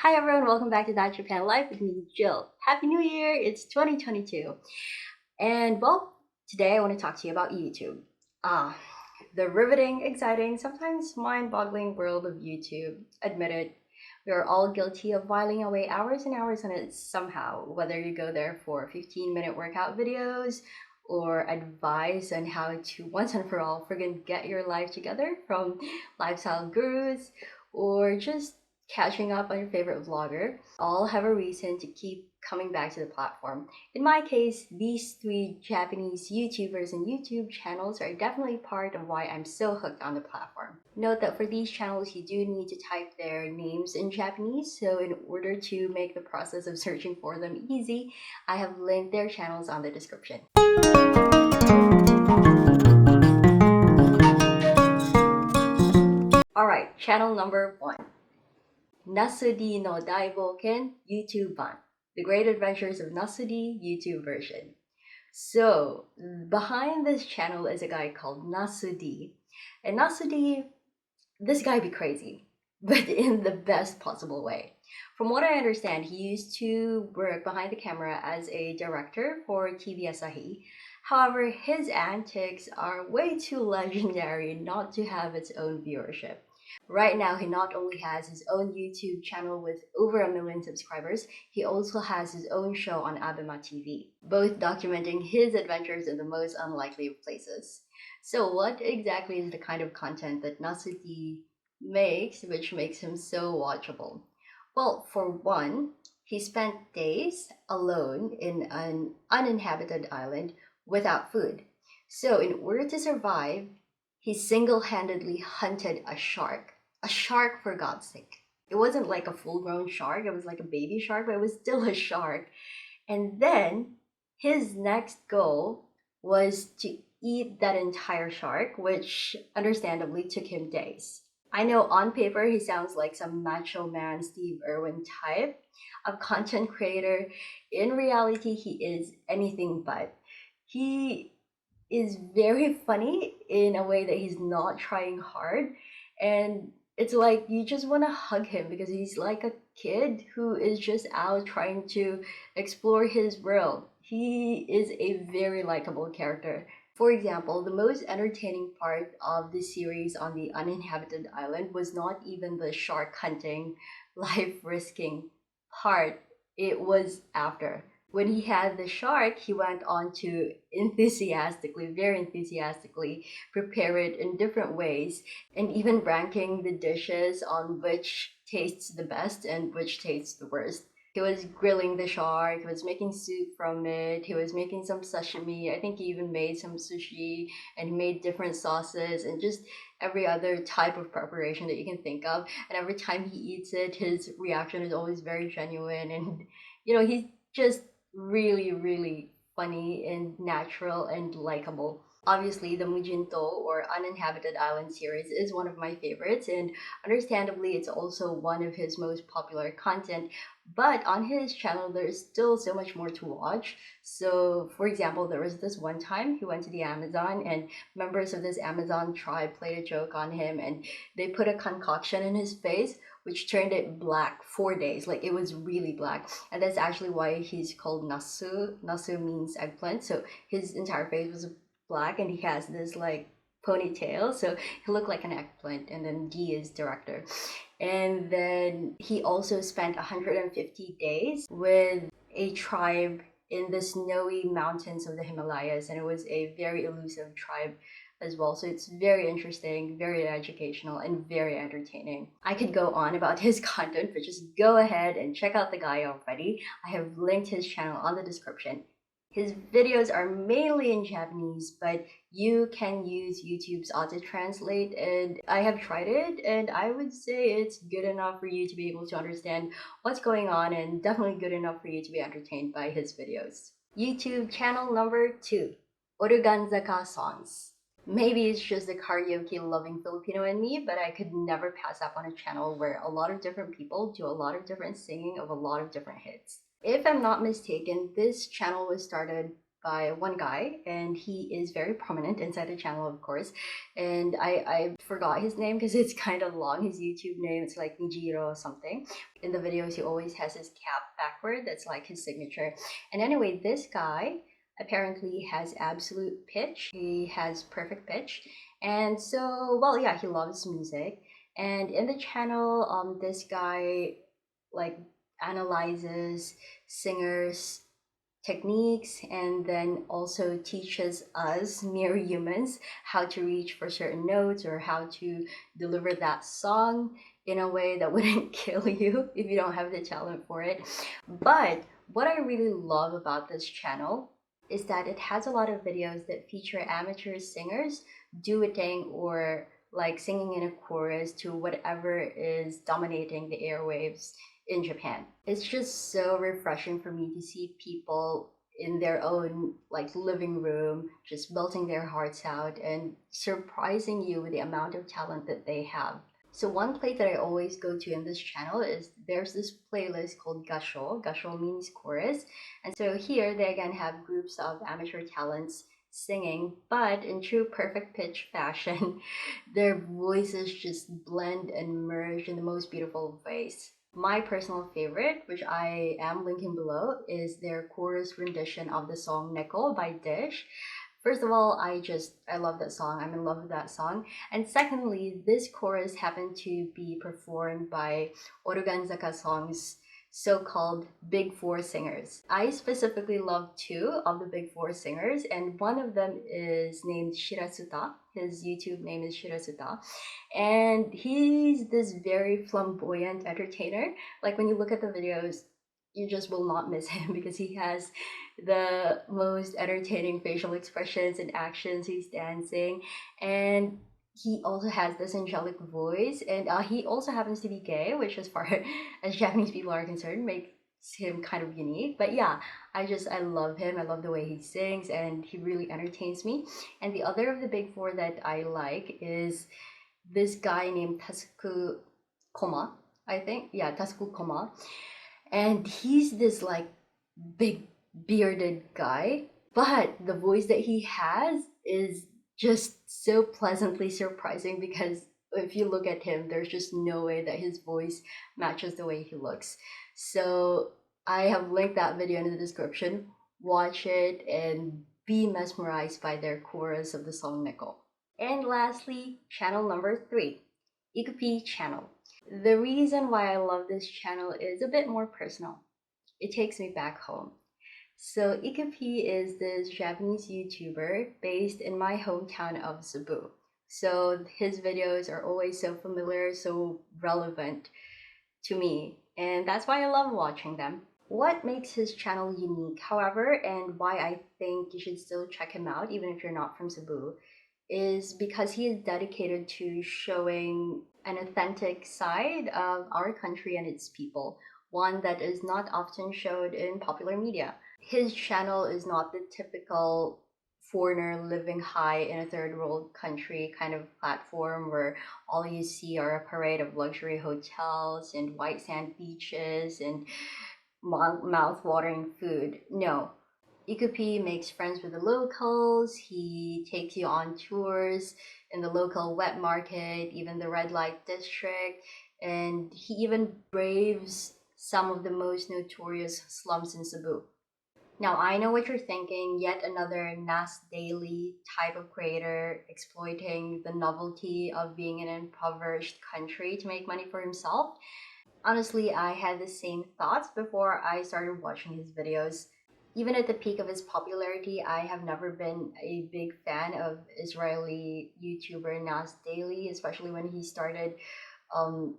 Hi everyone, welcome back to That Japan Life with me, Jill. Happy New Year! It's 2022. And well, today I want to talk to you about YouTube. Ah, the riveting, exciting, sometimes mind-boggling world of YouTube. Admit it, we are all guilty of whiling away hours and hours on it somehow, whether you go there for 15-minute workout videos or advice on how to once and for all friggin' get your life together from lifestyle gurus, or just catching up on your favorite vlogger, all have a reason to keep coming back to the platform. In my case, these three Japanese YouTubers and YouTube channels are definitely part of why I'm so hooked on the platform. Note that for these channels, you do need to type their names in Japanese, so in order to make the process of searching for them easy, I have linked their channels on the description. Alright, channel number 1. nasu D no大冒険 YouTube版 The Great Adventures of nasu D YouTube version. So, behind this channel is a guy called nasu D. And nasu D, this guy be crazy, but in the best possible way. From what I understand, he used to work behind the camera as a director for TV Asahi. However, his antics are way too legendary not to have its own viewership. Right now, he not only has his own YouTube channel with over 1 million subscribers, he also has his own show on Abema TV, both documenting his adventures in the most unlikely of places. So what exactly is the kind of content that nasu D makes which makes him so watchable? Well, for one, he spent days alone in an uninhabited island without food. So in order to survive, he single-handedly hunted a shark. A shark, for God's sake. It wasn't like a full-grown shark, it was like a baby shark, but it was still a shark. And then his next goal was to eat that entire shark, which understandably took him days. I know on paper he sounds like some macho man Steve Irwin type of content creator. In reality, he is anything but. He is very funny in a way that he's not trying hard, and it's like you just want to hug him because he's like a kid who is just out trying to explore his world. He is a very likable character. For example, the most entertaining part of the series on the uninhabited island was not even the shark hunting, life risking part, it was after. When he had the shark, he went on to enthusiastically, very enthusiastically, prepare it in different ways, and even ranking the dishes on which tastes the best and which tastes the worst. He was grilling the shark, he was making soup from it, he was making some sashimi, I think he even made some sushi, and he made different sauces and just every other type of preparation that you can think of. And every time he eats it, his reaction is always very genuine, and he's just really, really funny and natural and likable. Obviously, the Mujinto or Uninhabited Island series is one of my favorites, and understandably, it's also one of his most popular content. But on his channel, there's still so much more to watch. So, for example, there was this one time he went to the Amazon, and members of this Amazon tribe played a joke on him, and they put a concoction in his face which turned it black 4 days. Like it was really black. And that's actually why he's called Nasu. Nasu means eggplant. So his entire face was black and he has this like ponytail. So he looked like an eggplant. And then D is director. And then he also spent 150 days with a tribe in the snowy mountains of the Himalayas. And it was a very elusive tribe as well. So it's very interesting, very educational, and very entertaining. I could go on about his content, but just go ahead and check out the guy already. I have linked his channel on the description. His videos are mainly in Japanese, but you can use YouTube's auto-translate, and I have tried it, and I would say it's good enough for you to be able to understand what's going on, and definitely good enough for you to be entertained by his videos. YouTube channel number 2, Oruganzaka Songs. Maybe it's just the karaoke loving Filipino in me, but I could never pass up on a channel where a lot of different people do a lot of different singing of a lot of different hits. If I'm not mistaken, this channel was started by one guy, and he is very prominent inside the channel, of course. And I forgot his name because it's kind of long. His YouTube name, it's like Nijiro or something. In the videos, he always has his cap backward. That's like his signature. And anyway, this guy apparently has absolute pitch. He has perfect pitch. And so, well, yeah, he loves music. And in the channel, this guy like analyzes singers' techniques and then also teaches us mere humans how to reach for certain notes or how to deliver that song in a way that wouldn't kill you if you don't have the talent for it. But what I really love about this channel is that it has a lot of videos that feature amateur singers duetting or like singing in a chorus to whatever is dominating the airwaves in Japan. It's just so refreshing for me to see people in their own like living room just belting their hearts out and surprising you with the amount of talent that they have. So one place that I always go to in this channel is there's this playlist called Gasho. Gasho means chorus. And so here they again have groups of amateur talents singing, but in true perfect pitch fashion, their voices just blend and merge in the most beautiful ways. My personal favorite, which I am linking below, is their chorus rendition of the song Neko by Dish. First of all, I love that song. I'm in love with that song. And secondly, this chorus happened to be performed by Oruganzaka Song's so-called Big Four singers. I specifically love two of the Big Four singers, and one of them is named Shirasuta. His YouTube name is Shirasuta. And he's this very flamboyant entertainer. Like when you look at the videos, you just will not miss him because he has the most entertaining facial expressions and actions. He's dancing, and he also has this angelic voice, and he also happens to be gay, which as far as Japanese people are concerned makes him kind of unique. But yeah, I love him. I love the way he sings, and he really entertains me. And the other of the Big Four that I like is this guy named Tasuku Koma, I think. Yeah, Tasuku Koma. And he's this like big bearded guy, but the voice that he has is just so pleasantly surprising because if you look at him, there's just no way that his voice matches the way he looks. So I have linked that video in the description. Watch it and be mesmerized by their chorus of the song Neko. And lastly, channel number 3, Ikupi channel. The reason why I love this channel is a bit more personal. It takes me back home. So Ikupi is this Japanese YouTuber based in my hometown of Cebu. So his videos are always so familiar, so relevant to me, and that's why I love watching them. What makes his channel unique, however, and why I think you should still check him out even if you're not from Cebu, is because he is dedicated to showing an authentic side of our country and its people, one that is not often showed in popular media. His channel is not the typical foreigner living high in a third world country kind of platform where all you see are a parade of luxury hotels and white sand beaches and mouth-watering food. No. Ikupi makes friends with the locals, he takes you on tours in the local wet market, even the red light district, and he even braves some of the most notorious slums in Cebu. Now, I know what you're thinking, yet another Nas Daily type of creator exploiting the novelty of being in an impoverished country to make money for himself. Honestly, I had the same thoughts before I started watching his videos. Even at the peak of his popularity, I have never been a big fan of Israeli YouTuber Nas Daily, especially when he started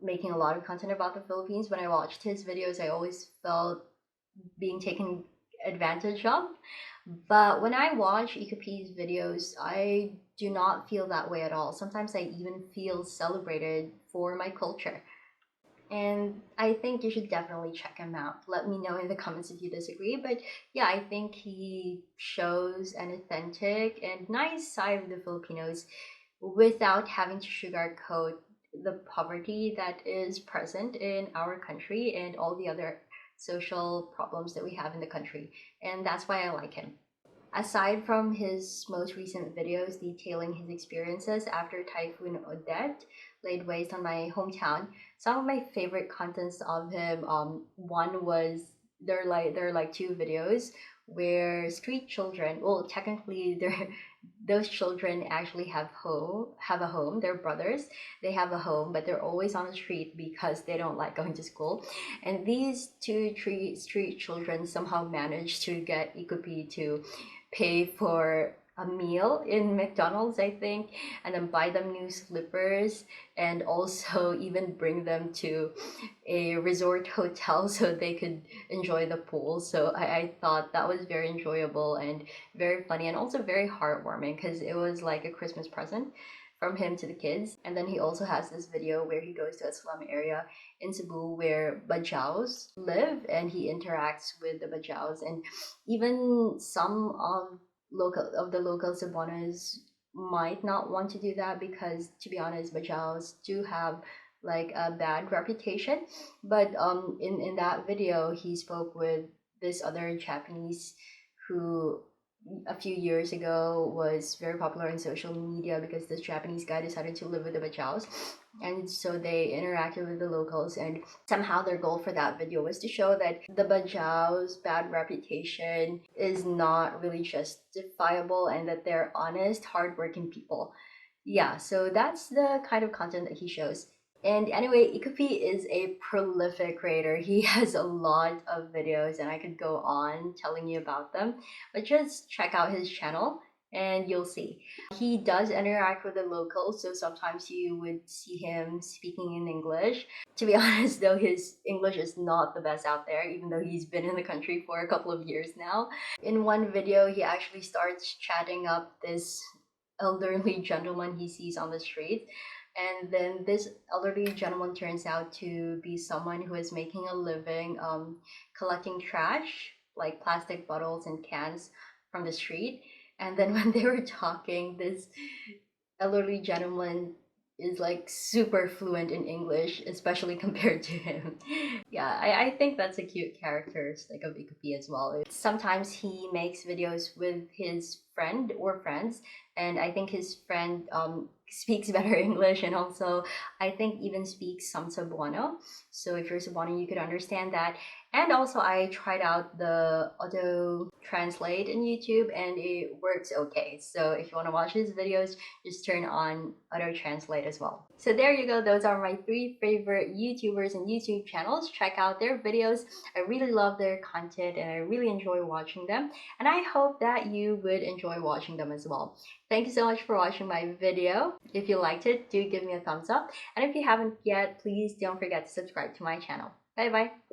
making a lot of content about the Philippines. When I watched his videos, I always felt being taken advantage of. But when I watch Ikupi's videos, I do not feel that way at all. Sometimes I even feel celebrated for my culture. And I think you should definitely check him out. Let me know in the comments if you disagree. But yeah, I think he shows an authentic and nice side of the Filipinos without having to sugarcoat the poverty that is present in our country and all the other social problems that we have in the country. And that's why I like him. Aside from his most recent videos detailing his experiences after Typhoon Odette laid waste on my hometown, some of my favorite contents of him, one was there are like two videos where street children, well technically they're those children actually have a home. They're brothers. They have a home, but they're always on the street because they don't like going to school. And these three street children somehow managed to get Ikupi to pay for a meal in McDonald's, I think, and then buy them new slippers and also even bring them to a resort hotel so they could enjoy the pool. So I thought that was very enjoyable and very funny and also very heartwarming because it was like a Christmas present from him to the kids. And then he also has this video where he goes to a slum area in Cebu where Bajaus live and he interacts with the Bajaus, and even some of the local Cebuanos might not want to do that because, to be honest, Bajaus do have like a bad reputation. But in that video he spoke with this other Japanese who a few years ago was very popular in social media because this Japanese guy decided to live with the Bajaus, and so they interacted with the locals, and somehow their goal for that video was to show that the Bajaus' bad reputation is not really justifiable and that they're honest, hardworking people. Yeah, so that's the kind of content that he shows. And anyway, Ikupi is a prolific creator. He has a lot of videos and I could go on telling you about them, but just check out his channel and you'll see. He does interact with the locals, so sometimes you would see him speaking in English. To be honest though, his English is not the best out there, even though he's been in the country for a couple of years now. In one video, he actually starts chatting up this elderly gentleman he sees on the street, and then this elderly gentleman turns out to be someone who is making a living collecting trash like plastic bottles and cans from the street. And then when they were talking, this elderly gentleman is like super fluent in English, especially compared to him. Yeah, I think that's a cute characteristic of Ikupi as well. Sometimes he makes videos with his friend or friends, and I think his friend speaks better English and also I think even speaks some Cebuano. So if you're Cebuano, you could understand that. And also I tried out the auto translate in YouTube and it works okay. So if you want to watch his videos, just turn on auto translate as well. So there you go. Those are my 3 favorite YouTubers and YouTube channels. Check out their videos. I really love their content and I really enjoy watching them. And I hope that you would enjoy watching them as well. Thank you so much for watching my video. If you liked it, do give me a thumbs up. And if you haven't yet, please don't forget to subscribe to my channel. Bye bye.